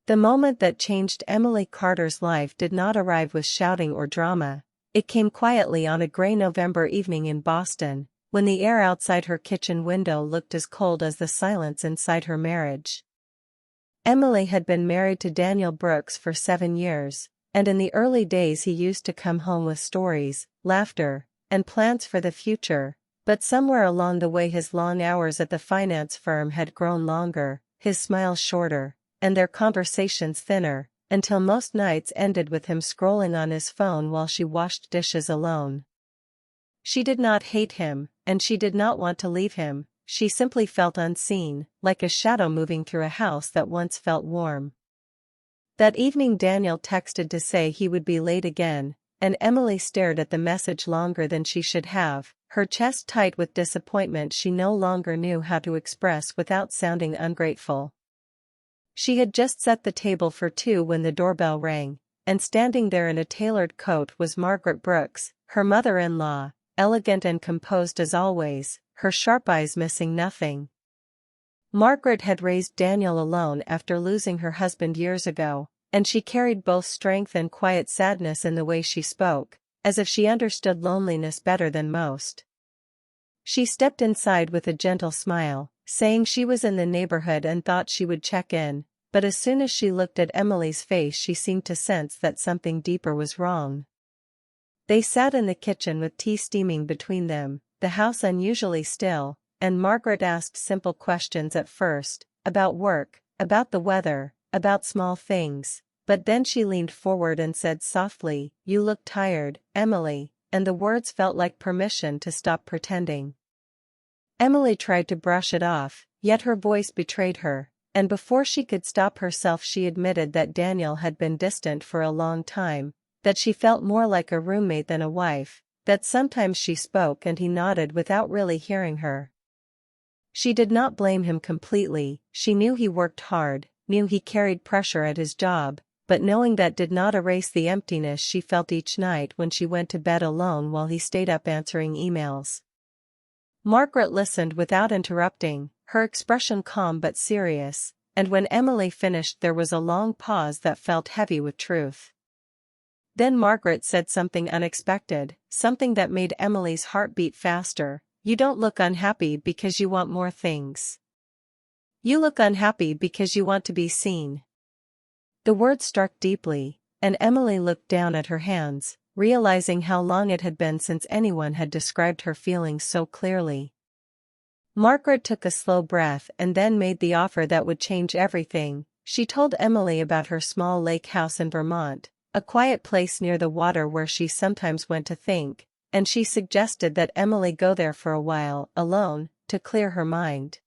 The moment that changed Emily Carter's life did not arrive with shouting or drama. It came quietly on a gray November evening in Boston, when the air outside her kitchen window looked as cold as the silence inside her marriage. Emily had been married to Daniel Brooks for 7 years, and in the early days he used to come home with stories, laughter, and plans for the future, but somewhere along the way his long hours at the finance firm had grown longer, his smiles shorter, and their conversations thinner, until most nights ended with him scrolling on his phone while she washed dishes alone. She did not hate him, and she did not want to leave him, she simply felt unseen, like a shadow moving through a house that once felt warm. That evening Daniel texted to say he would be late again, and Emily stared at the message longer than she should have, her chest tight with disappointment she no longer knew how to express without sounding ungrateful. She had just set the table for 2 when the doorbell rang, and standing there in a tailored coat was Margaret Brooks, her mother-in-law, elegant and composed as always, her sharp eyes missing nothing. Margaret had raised Daniel alone after losing her husband years ago, and she carried both strength and quiet sadness in the way she spoke, as if she understood loneliness better than most. She stepped inside with a gentle smile, saying she was in the neighborhood and thought she would check in, but as soon as she looked at Emily's face she seemed to sense that something deeper was wrong. They sat in the kitchen with tea steaming between them, the house unusually still, and Margaret asked simple questions at first, about work, about the weather, about small things, but then she leaned forward and said softly, "You look tired, Emily," and the words felt like permission to stop pretending. Emily tried to brush it off, yet her voice betrayed her, and before she could stop herself she admitted that Daniel had been distant for a long time, that she felt more like a roommate than a wife, that sometimes she spoke and he nodded without really hearing her. She did not blame him completely, she knew he worked hard, knew he carried pressure at his job, but knowing that did not erase the emptiness she felt each night when she went to bed alone while he stayed up answering emails. Margaret listened without interrupting, her expression calm but serious, and when Emily finished there was a long pause that felt heavy with truth. Then Margaret said something unexpected, something that made Emily's heart beat faster. "You don't look unhappy because you want more things. You look unhappy because you want to be seen." The words struck deeply, and Emily looked down at her hands, realizing how long it had been since anyone had described her feelings so clearly. Margaret took a slow breath and then made the offer that would change everything. She told Emily about her small lake house in Vermont, a quiet place near the water where she sometimes went to think, and she suggested that Emily go there for a while, alone, to clear her mind.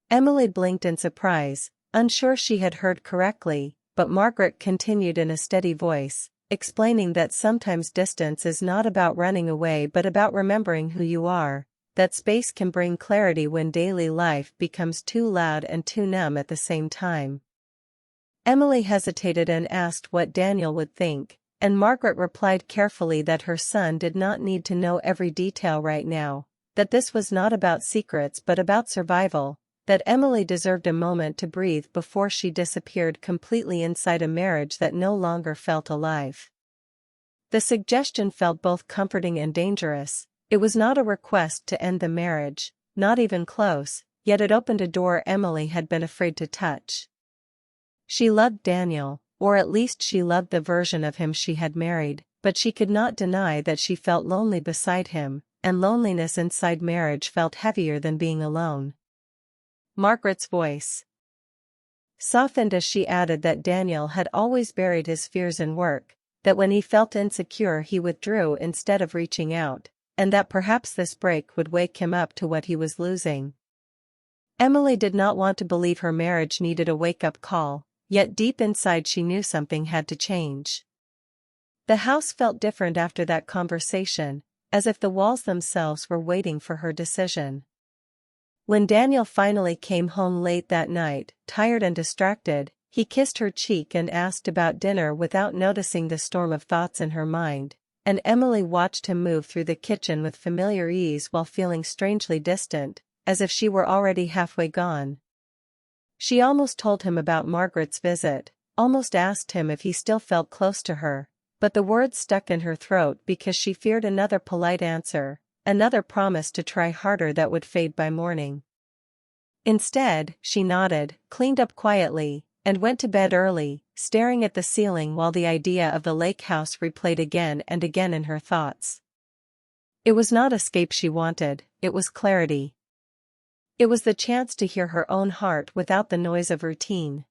Emily blinked in surprise, unsure she had heard correctly, but Margaret continued in a steady voice, explaining that sometimes distance is not about running away but about remembering who you are, that space can bring clarity when daily life becomes too loud and too numb at the same time. Emily hesitated and asked what Daniel would think, and Margaret replied carefully that her son did not need to know every detail right now, that this was not about secrets but about survival, that Emily deserved a moment to breathe before she disappeared completely inside a marriage that no longer felt alive. The suggestion felt both comforting and dangerous. It was not a request to end the marriage, not even close, yet it opened a door Emily had been afraid to touch. She loved Daniel, or at least she loved the version of him she had married, but she could not deny that she felt lonely beside him, and loneliness inside marriage felt heavier than being alone. Margaret's voice softened as she added that Daniel had always buried his fears in work, that when he felt insecure he withdrew instead of reaching out, and that perhaps this break would wake him up to what he was losing. Emily did not want to believe her marriage needed a wake-up call, yet deep inside she knew something had to change. The house felt different after that conversation, as if the walls themselves were waiting for her decision. When Daniel finally came home late that night, tired and distracted, he kissed her cheek and asked about dinner without noticing the storm of thoughts in her mind, and Emily watched him move through the kitchen with familiar ease while feeling strangely distant, as if she were already halfway gone. She almost told him about Margaret's visit, almost asked him if he still felt close to her, but the words stuck in her throat because she feared another polite answer, another promise to try harder that would fade by morning. Instead, she nodded, cleaned up quietly, and went to bed early, staring at the ceiling while the idea of the lake house replayed again and again in her thoughts. It was not escape she wanted, it was clarity. It was the chance to hear her own heart without the noise of routine.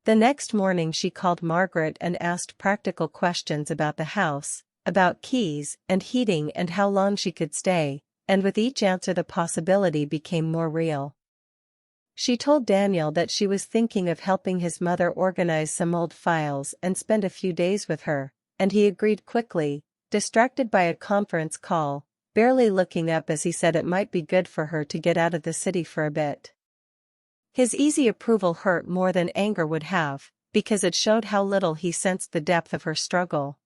The next morning she called Margaret and asked practical questions about the house, about keys and heating and how long she could stay, and with each answer the possibility became more real. She told Daniel that she was thinking of helping his mother organize some old files and spend a few days with her, and he agreed quickly, distracted by a conference call, barely looking up as he said it might be good for her to get out of the city for a bit. His easy approval hurt more than anger would have, because it showed how little he sensed the depth of her struggle.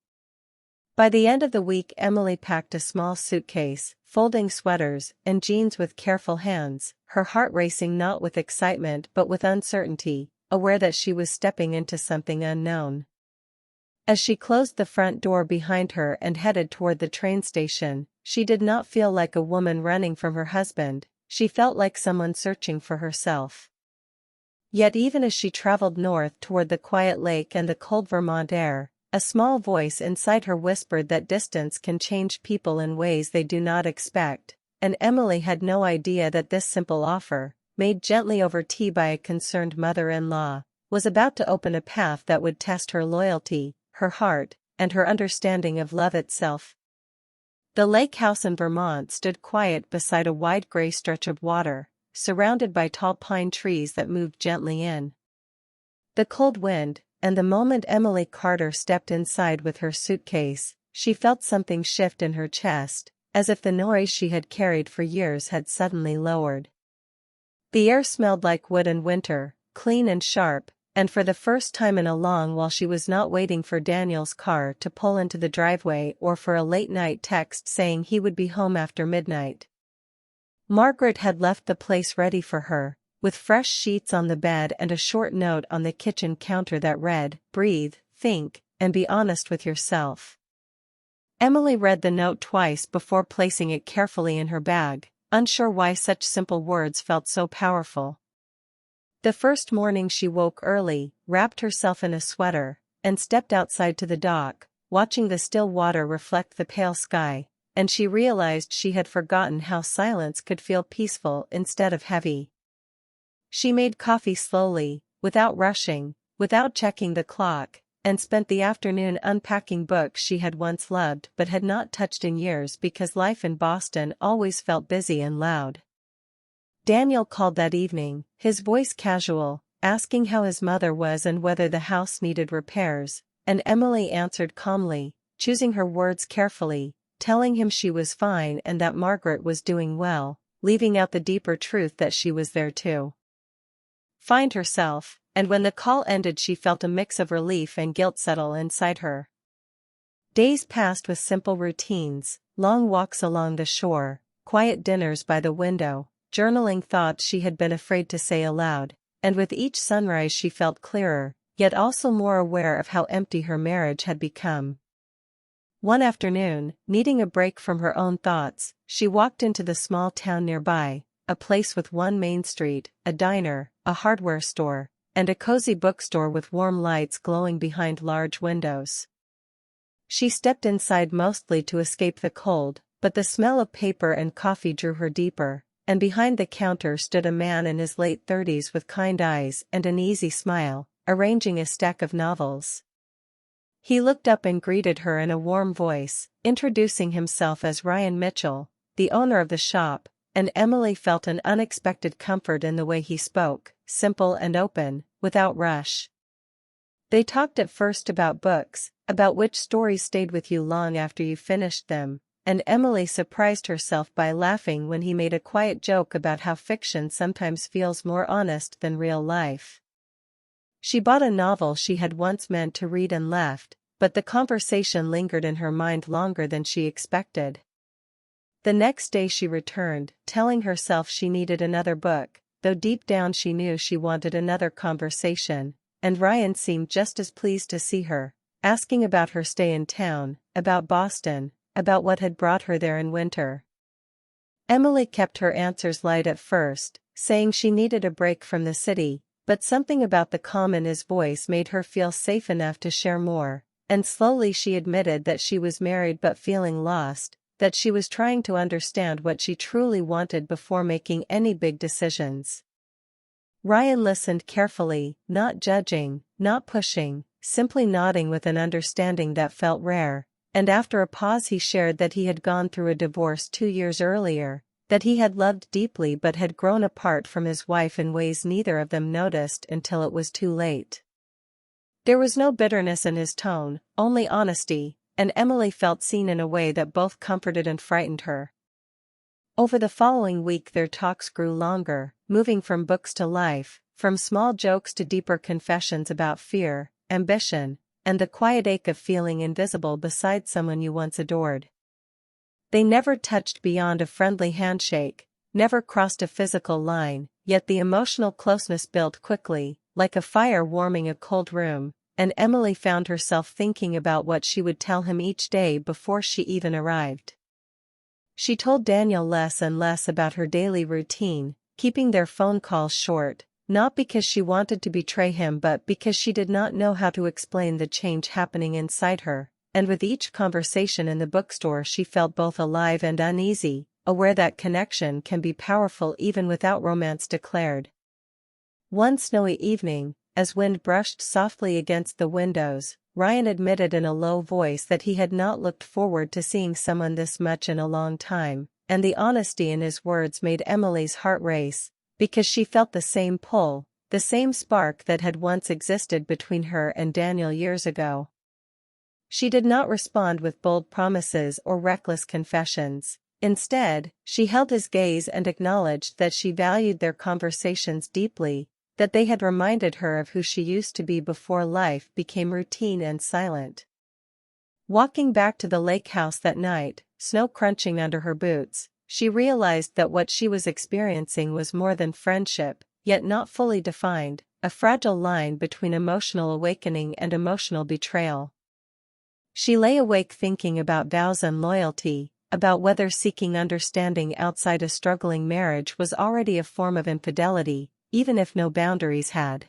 By the end of the week Emily packed a small suitcase, folding sweaters and jeans with careful hands, her heart racing not with excitement but with uncertainty, aware that she was stepping into something unknown. As she closed the front door behind her and headed toward the train station, she did not feel like a woman running from her husband, she felt like someone searching for herself. Yet even as she traveled north toward the quiet lake and the cold Vermont air, a small voice inside her whispered that distance can change people in ways they do not expect, and Emily had no idea that this simple offer, made gently over tea by a concerned mother-in-law, was about to open a path that would test her loyalty, her heart, and her understanding of love itself. The lake house in Vermont stood quiet beside a wide gray stretch of water, surrounded by tall pine trees that moved gently in the cold wind, and the moment Emily Carter stepped inside with her suitcase, she felt something shift in her chest, as if the noise she had carried for years had suddenly lowered. The air smelled like wood and winter, clean and sharp, and for the first time in a long while she was not waiting for Daniel's car to pull into the driveway or for a late-night text saying he would be home after midnight. Margaret had left the place ready for her, with fresh sheets on the bed and a short note on the kitchen counter that read, "Breathe, think, and be honest with yourself." Emily read the note twice before placing it carefully in her bag, unsure why such simple words felt so powerful. The first morning she woke early, wrapped herself in a sweater, and stepped outside to the dock, watching the still water reflect the pale sky, and she realized she had forgotten how silence could feel peaceful instead of heavy. She made coffee slowly, without rushing, without checking the clock, and spent the afternoon unpacking books she had once loved but had not touched in years because life in Boston always felt busy and loud. Daniel called that evening, his voice casual, asking how his mother was and whether the house needed repairs, and Emily answered calmly, choosing her words carefully, telling him she was fine and that Margaret was doing well, leaving out the deeper truth that she was there too. Find herself, and when the call ended she felt a mix of relief and guilt settle inside her. Days passed with simple routines, long walks along the shore, quiet dinners by the window, journaling thoughts she had been afraid to say aloud, and with each sunrise she felt clearer, yet also more aware of how empty her marriage had become. One afternoon, needing a break from her own thoughts, she walked into the small town nearby, a place with one main street, a diner, a hardware store, and a cozy bookstore with warm lights glowing behind large windows. She stepped inside mostly to escape the cold, but the smell of paper and coffee drew her deeper, and behind the counter stood a man in his late 30s with kind eyes and an easy smile, arranging a stack of novels. He looked up and greeted her in a warm voice, introducing himself as Ryan Mitchell, the owner of the shop, and Emily felt an unexpected comfort in the way he spoke, simple and open, without rush. They talked at first about books, about which stories stayed with you long after you finished them, and Emily surprised herself by laughing when he made a quiet joke about how fiction sometimes feels more honest than real life. She bought a novel she had once meant to read and left, but the conversation lingered in her mind longer than she expected. The next day she returned, telling herself she needed another book, though deep down she knew she wanted another conversation, and Ryan seemed just as pleased to see her, asking about her stay in town, about Boston, about what had brought her there in winter. Emily kept her answers light at first, saying she needed a break from the city, but something about the calm in his voice made her feel safe enough to share more, and slowly she admitted that she was married but feeling lost, that she was trying to understand what she truly wanted before making any big decisions. Ryan listened carefully, not judging, not pushing, simply nodding with an understanding that felt rare, and after a pause he shared that he had gone through a divorce 2 years earlier, that he had loved deeply but had grown apart from his wife in ways neither of them noticed until it was too late. There was no bitterness in his tone, only honesty, and Emily felt seen in a way that both comforted and frightened her. Over the following week their talks grew longer, moving from books to life, from small jokes to deeper confessions about fear, ambition, and the quiet ache of feeling invisible beside someone you once adored. They never touched beyond a friendly handshake, never crossed a physical line, yet the emotional closeness built quickly, like a fire warming a cold room, and Emily found herself thinking about what she would tell him each day before she even arrived. She told Daniel less and less about her daily routine, keeping their phone calls short, not because she wanted to betray him but because she did not know how to explain the change happening inside her, and with each conversation in the bookstore she felt both alive and uneasy, aware that connection can be powerful even without romance declared. One snowy evening, as wind brushed softly against the windows, Ryan admitted in a low voice that he had not looked forward to seeing someone this much in a long time, and the honesty in his words made Emily's heart race, because she felt the same pull, the same spark that had once existed between her and Daniel years ago. She did not respond with bold promises or reckless confessions. Instead, she held his gaze and acknowledged that she valued their conversations deeply, that they had reminded her of who she used to be before life became routine and silent. Walking back to the lake house that night, snow crunching under her boots, she realized that what she was experiencing was more than friendship, yet not fully defined, a fragile line between emotional awakening and emotional betrayal. She lay awake thinking about vows and loyalty, about whether seeking understanding outside a struggling marriage was already a form of infidelity, even if no boundaries had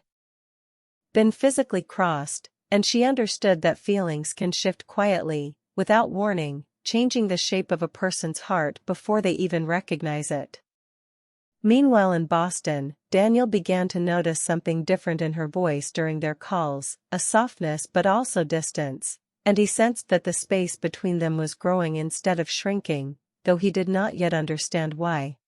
been physically crossed, and she understood that feelings can shift quietly, without warning, changing the shape of a person's heart before they even recognize it. Meanwhile in Boston, Daniel began to notice something different in her voice during their calls, a softness but also distance, and he sensed that the space between them was growing instead of shrinking, though he did not yet understand why.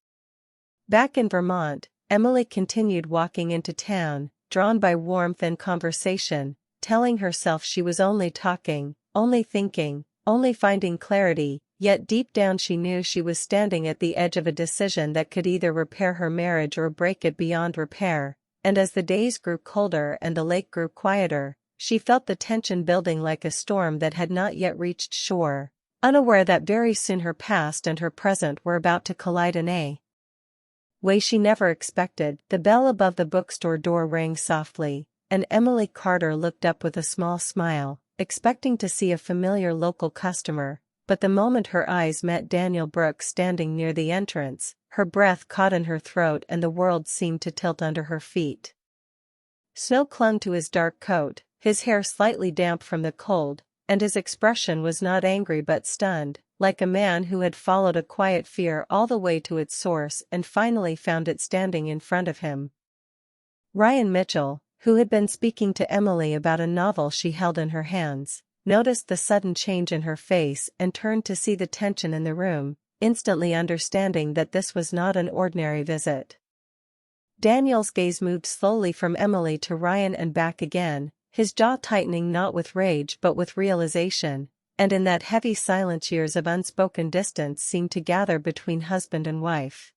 Back in Vermont, Emily continued walking into town, drawn by warmth and conversation, telling herself she was only talking, only thinking, only finding clarity, yet deep down she knew she was standing at the edge of a decision that could either repair her marriage or break it beyond repair, and as the days grew colder and the lake grew quieter, she felt the tension building like a storm that had not yet reached shore, unaware that very soon her past and her present were about to collide in a way she never expected. The bell above the bookstore door rang softly, and Emily Carter looked up with a small smile, expecting to see a familiar local customer, but the moment her eyes met Daniel Brooks standing near the entrance, her breath caught in her throat and the world seemed to tilt under her feet. Snow clung to his dark coat, his hair slightly damp from the cold, and his expression was not angry but stunned, like a man who had followed a quiet fear all the way to its source and finally found it standing in front of him. Ryan Mitchell, who had been speaking to Emily about a novel she held in her hands, noticed the sudden change in her face and turned to see the tension in the room, instantly understanding that this was not an ordinary visit. Daniel's gaze moved slowly from Emily to Ryan and back again, his jaw tightening not with rage but with realization, and in that heavy silence years of unspoken distance seemed to gather between husband and wife.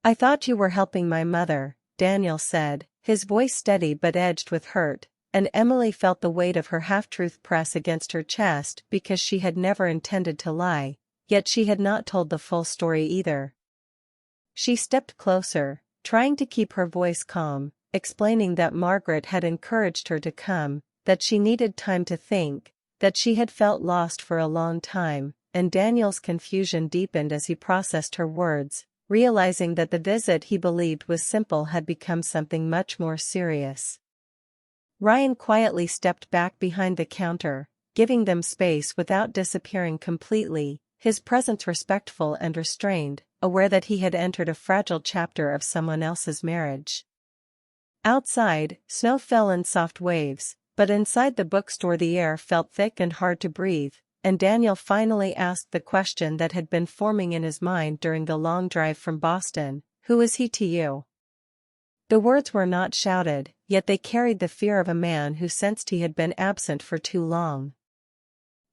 "I thought you were helping my mother," Daniel said, his voice steady but edged with hurt, and Emily felt the weight of her half-truth press against her chest because she had never intended to lie, yet she had not told the full story either. She stepped closer, trying to keep her voice calm, explaining that Margaret had encouraged her to come, that she needed time to think, that she had felt lost for a long time, and Daniel's confusion deepened as he processed her words, realizing that the visit he believed was simple had become something much more serious. Ryan quietly stepped back behind the counter, giving them space without disappearing completely, his presence respectful and restrained, aware that he had entered a fragile chapter of someone else's marriage. Outside, snow fell in soft waves, but inside the bookstore the air felt thick and hard to breathe, and Daniel finally asked the question that had been forming in his mind during the long drive from Boston, "Who is he to you?" The words were not shouted, yet they carried the fear of a man who sensed he had been absent for too long.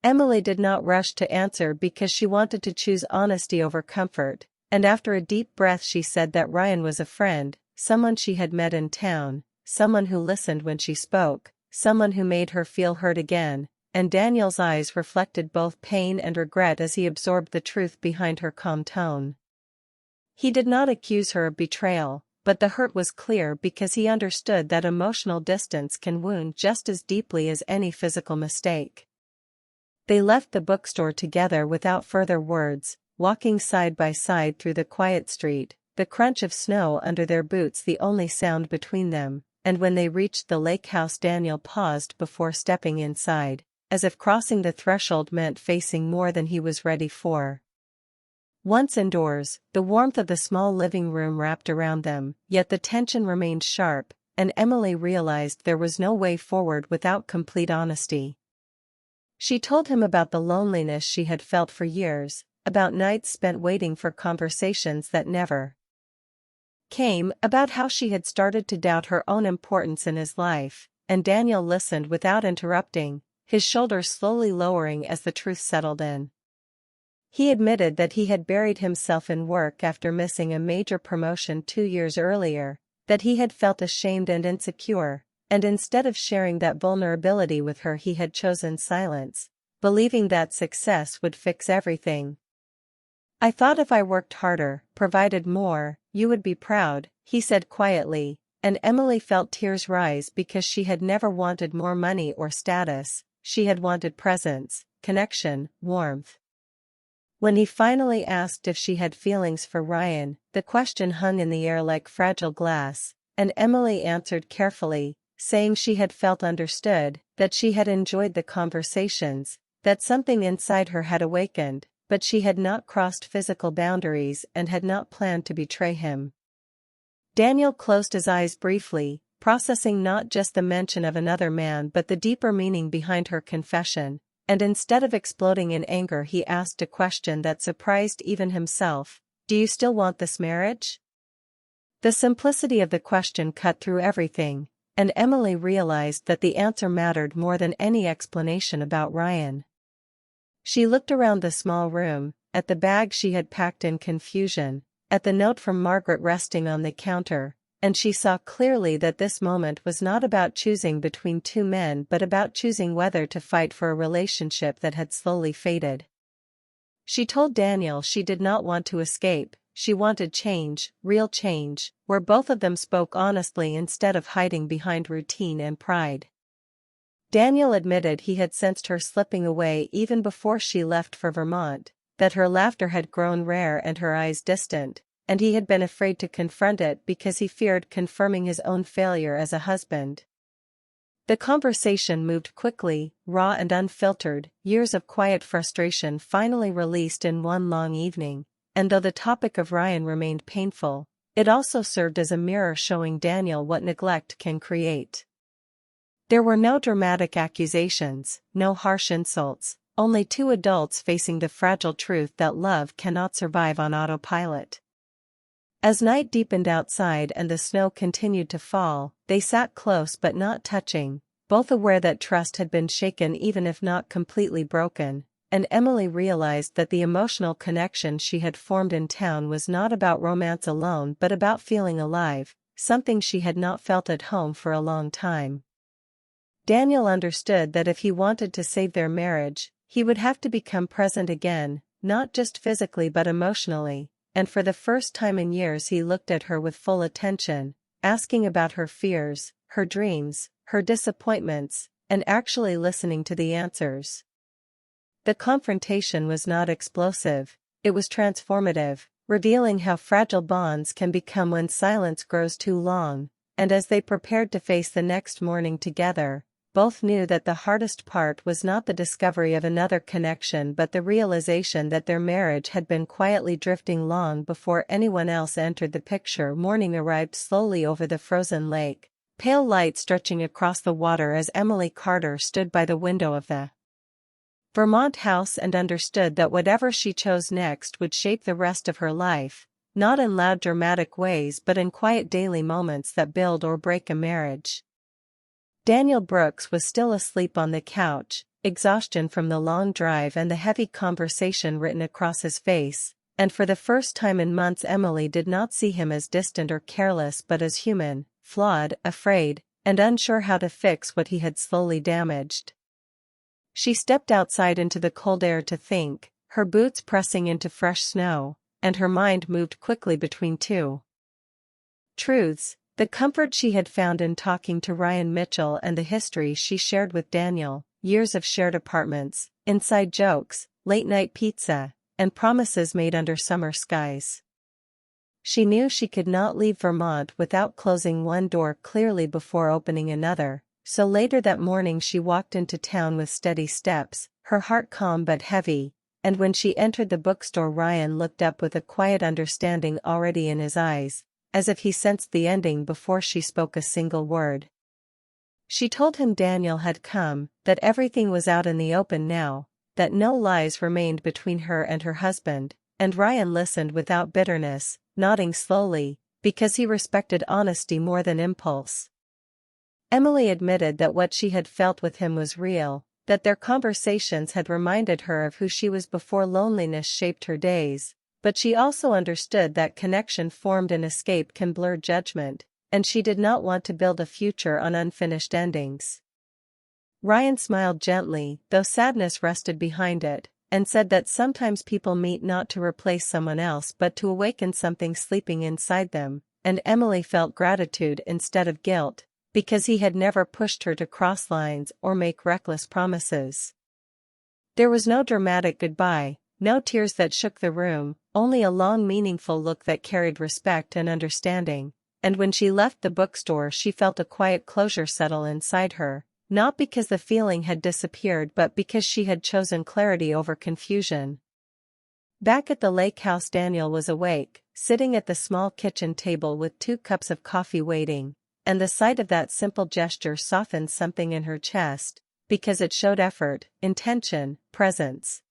Emily did not rush to answer because she wanted to choose honesty over comfort, and after a deep breath she said that Ryan was a friend, someone she had met in town, someone who listened when she spoke, someone who made her feel heard again, and Daniel's eyes reflected both pain and regret as he absorbed the truth behind her calm tone. He did not accuse her of betrayal, but the hurt was clear because he understood that emotional distance can wound just as deeply as any physical mistake. They left the bookstore together without further words, walking side by side through the quiet street, the crunch of snow under their boots the only sound between them, and when they reached the lake house Daniel paused before stepping inside, as if crossing the threshold meant facing more than he was ready for. Once indoors, the warmth of the small living room wrapped around them, yet the tension remained sharp, and Emily realized there was no way forward without complete honesty. She told him about the loneliness she had felt for years, about nights spent waiting for conversations that never came, about how she had started to doubt her own importance in his life, and Daniel listened without interrupting, his shoulders slowly lowering as the truth settled in. He admitted that he had buried himself in work after missing a major promotion 2 years earlier, that he had felt ashamed and insecure, and instead of sharing that vulnerability with her he had chosen silence, believing that success would fix everything. "I thought if I worked harder, provided more, you would be proud," he said quietly, and Emily felt tears rise because she had never wanted more money or status, she had wanted presence, connection, warmth. When he finally asked if she had feelings for Ryan, the question hung in the air like fragile glass, and Emily answered carefully, saying she had felt understood, that she had enjoyed the conversations, that something inside her had awakened, but she had not crossed physical boundaries and had not planned to betray him. Daniel closed his eyes briefly, processing not just the mention of another man but the deeper meaning behind her confession, and instead of exploding in anger he asked a question that surprised even himself, "Do you still want this marriage?" The simplicity of the question cut through everything, and Emily realized that the answer mattered more than any explanation about Ryan. She looked around the small room, at the bag she had packed in confusion, at the note from Margaret resting on the counter, and she saw clearly that this moment was not about choosing between two men but about choosing whether to fight for a relationship that had slowly faded. She told Daniel she did not want to escape, she wanted change, real change, where both of them spoke honestly instead of hiding behind routine and pride. Daniel admitted he had sensed her slipping away even before she left for Vermont, that her laughter had grown rare and her eyes distant, and he had been afraid to confront it because he feared confirming his own failure as a husband. The conversation moved quickly, raw and unfiltered, years of quiet frustration finally released in one long evening, and though the topic of Ryan remained painful, it also served as a mirror showing Daniel what neglect can create. There were no dramatic accusations, no harsh insults, only two adults facing the fragile truth that love cannot survive on autopilot. As night deepened outside and the snow continued to fall, they sat close but not touching, both aware that trust had been shaken even if not completely broken, and Emily realized that the emotional connection she had formed in town was not about romance alone but about feeling alive, something she had not felt at home for a long time. Daniel understood that if he wanted to save their marriage, he would have to become present again, not just physically but emotionally, and for the first time in years he looked at her with full attention, asking about her fears, her dreams, her disappointments, and actually listening to the answers. The confrontation was not explosive, it was transformative, revealing how fragile bonds can become when silence grows too long, and as they prepared to face the next morning together, both knew that the hardest part was not the discovery of another connection but the realization that their marriage had been quietly drifting long before anyone else entered the picture. Morning arrived slowly over the frozen lake, pale light stretching across the water as Emily Carter stood by the window of the Vermont house and understood that whatever she chose next would shape the rest of her life, not in loud dramatic ways but in quiet daily moments that build or break a marriage. Daniel Brooks was still asleep on the couch, exhaustion from the long drive and the heavy conversation written across his face, and for the first time in months Emily did not see him as distant or careless but as human, flawed, afraid, and unsure how to fix what he had slowly damaged. She stepped outside into the cold air to think, her boots pressing into fresh snow, and her mind moved quickly between two truths: the comfort she had found in talking to Ryan Mitchell and the history she shared with Daniel, years of shared apartments, inside jokes, late-night pizza, and promises made under summer skies. She knew she could not leave Vermont without closing one door clearly before opening another. So later that morning she walked into town with steady steps, her heart calm but heavy, and when she entered the bookstore Ryan looked up with a quiet understanding already in his eyes, as if he sensed the ending before she spoke a single word. She told him Daniel had come, that everything was out in the open now, that no lies remained between her and her husband, and Ryan listened without bitterness, nodding slowly, because he respected honesty more than impulse. Emily admitted that what she had felt with him was real, that their conversations had reminded her of who she was before loneliness shaped her days, but she also understood that connection formed in escape can blur judgment, and she did not want to build a future on unfinished endings. Ryan smiled gently, though sadness rested behind it, and said that sometimes people meet not to replace someone else but to awaken something sleeping inside them, and Emily felt gratitude instead of guilt, because he had never pushed her to cross lines or make reckless promises. There was no dramatic goodbye, no tears that shook the room, only a long meaningful look that carried respect and understanding, and when she left the bookstore she felt a quiet closure settle inside her, not because the feeling had disappeared but because she had chosen clarity over confusion. Back at the lake house Daniel was awake, sitting at the small kitchen table with 2 cups of coffee waiting. And the sight of that simple gesture softened something in her chest, because it showed effort, intention, presence.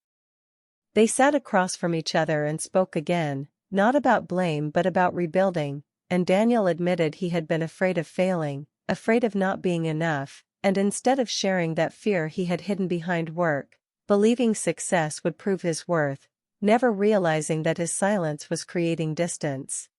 They sat across from each other and spoke again, not about blame but about rebuilding, and Daniel admitted he had been afraid of failing, afraid of not being enough, and instead of sharing that fear he had hidden behind work, believing success would prove his worth, never realizing that his silence was creating distance.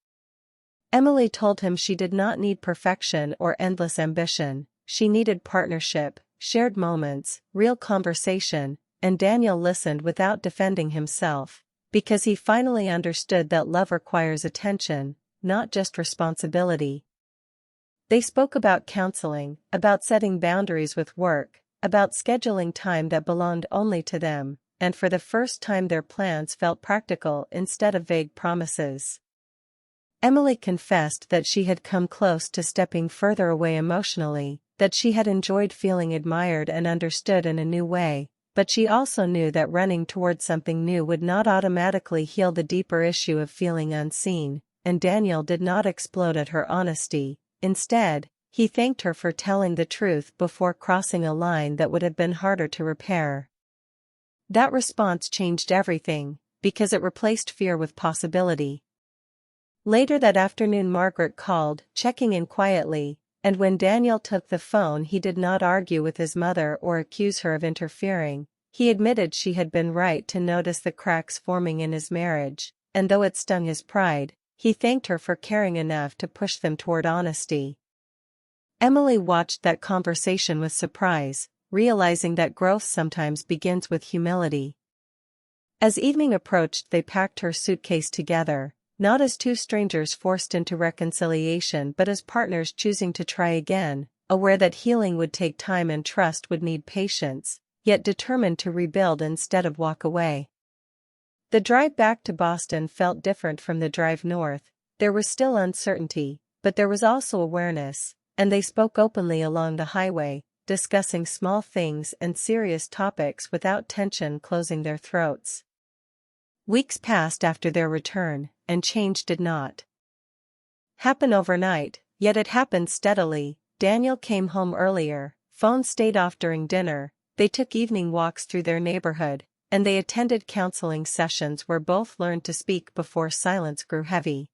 Emily told him she did not need perfection or endless ambition, she needed partnership, shared moments, real conversation, and Daniel listened without defending himself, because he finally understood that love requires attention, not just responsibility. They spoke about counseling, about setting boundaries with work, about scheduling time that belonged only to them, and for the first time their plans felt practical instead of vague promises. Emily confessed that she had come close to stepping further away emotionally, that she had enjoyed feeling admired and understood in a new way, but she also knew that running towards something new would not automatically heal the deeper issue of feeling unseen, and Daniel did not explode at her honesty. Instead, he thanked her for telling the truth before crossing a line that would have been harder to repair. That response changed everything, because it replaced fear with possibility. Later that afternoon Margaret called, checking in quietly, and when Daniel took the phone he did not argue with his mother or accuse her of interfering. He admitted she had been right to notice the cracks forming in his marriage, and though it stung his pride, he thanked her for caring enough to push them toward honesty. Emily watched that conversation with surprise, realizing that growth sometimes begins with humility. As evening approached, they packed her suitcase together, not as two strangers forced into reconciliation but as partners choosing to try again, aware that healing would take time and trust would need patience, yet determined to rebuild instead of walk away. The drive back to Boston felt different from the drive north. There was still uncertainty, but there was also awareness, and they spoke openly along the highway, discussing small things and serious topics without tension closing their throats. Weeks passed after their return, and change did not happen overnight, yet it happened steadily. Daniel came home earlier, phone stayed off during dinner, they took evening walks through their neighborhood, and they attended counseling sessions where both learned to speak before silence grew heavy.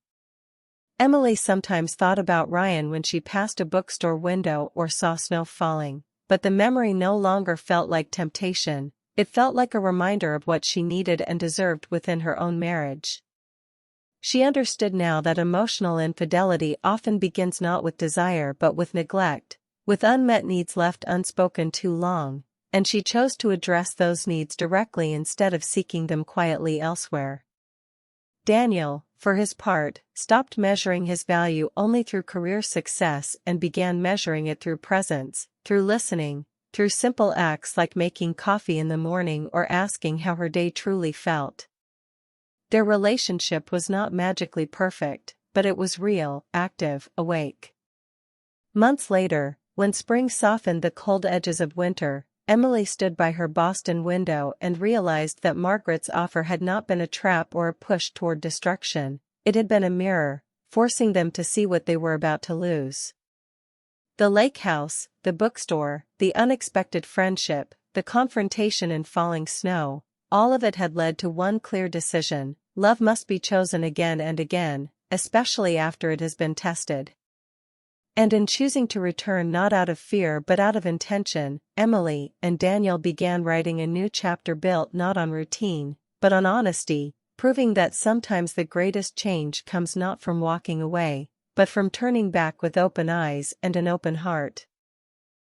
Emily sometimes thought about Ryan when she passed a bookstore window or saw snow falling, but the memory no longer felt like temptation. It felt like a reminder of what she needed and deserved within her own marriage. She understood now that emotional infidelity often begins not with desire but with neglect, with unmet needs left unspoken too long, and she chose to address those needs directly instead of seeking them quietly elsewhere. Daniel, for his part, stopped measuring his value only through career success and began measuring it through presence, through listening, through simple acts like making coffee in the morning or asking how her day truly felt. Their relationship was not magically perfect, but it was real, active, awake. Months later, when spring softened the cold edges of winter, Emily stood by her Boston window and realized that Margaret's offer had not been a trap or a push toward destruction. It had been a mirror, forcing them to see what they were about to lose. The lake house, the bookstore, the unexpected friendship, the confrontation in falling snow, all of it had led to one clear decision: love must be chosen again and again, especially after it has been tested. And in choosing to return not out of fear but out of intention, Emily and Daniel began writing a new chapter built not on routine, but on honesty, proving that sometimes the greatest change comes not from walking away, but from turning back with open eyes and an open heart.